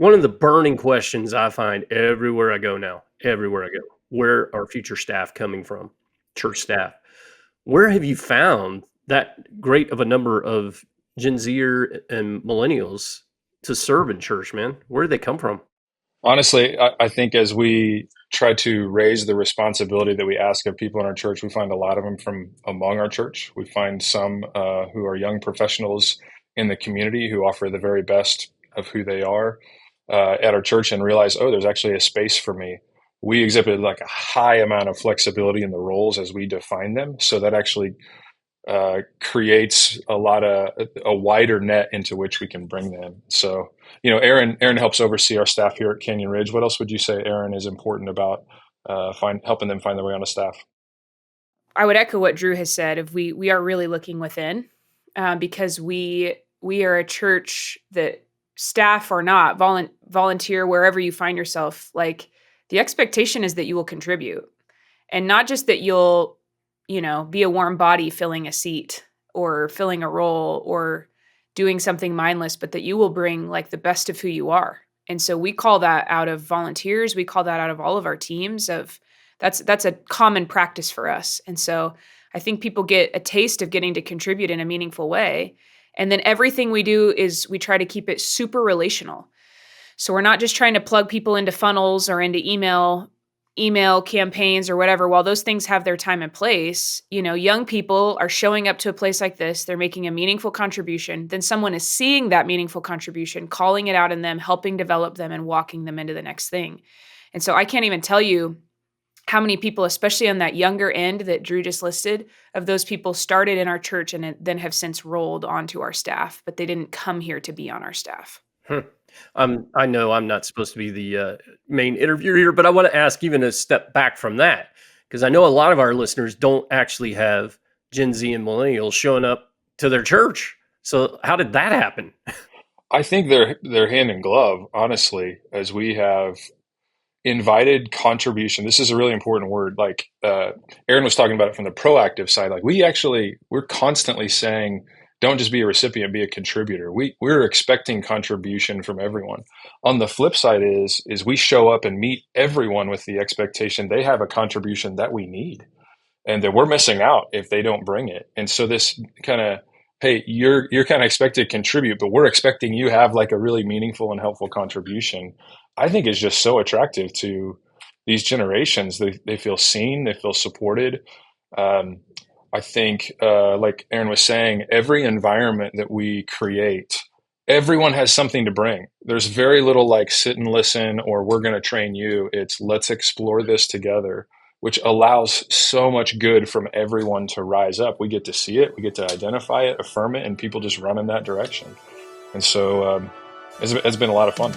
One of the burning questions I find everywhere I go now, everywhere I go, where are future staff coming from? Church staff. Where have you found that great of a number of Gen Zer and millennials to serve in church, man? Where did they come from? Honestly, I think as we try to raise the responsibility that we ask of people in our church, we find a lot of them from among our church. We find some who are young professionals in the community who offer the very best of who they are at our church and realize, oh, there's actually a space for me. We exhibit like a high amount of flexibility in the roles as we define them. So that actually creates a wider net into which we can bring them. So, Aaron helps oversee our staff here at Canyon Ridge. What else would you say, Aaron, is important about helping them find their way on a staff? I would echo what Drew has said. If we are really looking within, because we are a church that staff or not volunteer wherever you find yourself. Like the expectation is that you will contribute, and not just that you'll be a warm body filling a seat or filling a role or doing something mindless, but that you will bring like the best of who you are. And so we call that out of volunteers. We call that out of all of our teams of that's a common practice for us. And so I think people get a taste of getting to contribute in a meaningful way. And then everything we do is we try to keep it super relational. So we're not just trying to plug people into funnels or into email campaigns or whatever. While those things have their time and place, young people are showing up to a place like this, they're making a meaningful contribution, then someone is seeing that meaningful contribution, calling it out in them, helping develop them and walking them into the next thing. And so I can't even tell you how many people, especially on that younger end that Drew just listed, of those people started in our church and then have since rolled onto our staff, but they didn't come here to be on our staff. Hmm. I know I'm not supposed to be the main interviewer here, but I want to ask even a step back from that, because I know a lot of our listeners don't actually have Gen Z and millennials showing up to their church. So how did that happen? I think they're hand in glove, honestly, as we have invited contribution. This is a really important word. Like Aaron was talking about it from the proactive side. Like we're constantly saying, don't just be a recipient, be a contributor. We're expecting contribution from everyone. On the flip side is we show up and meet everyone with the expectation they have a contribution that we need and that we're missing out if they don't bring it. And so this kind of, hey, you're kind of expected to contribute, but we're expecting you have like a really meaningful and helpful contribution. I think is just so attractive to these generations. They feel seen, they feel supported. I think, like Aaron was saying, every environment that we create, everyone has something to bring. There's very little like sit and listen or we're going to train you. It's let's explore this together, which allows so much good from everyone to rise up. We get to see it, we get to identify it, affirm it, and people just run in that direction. And so it's been a lot of fun.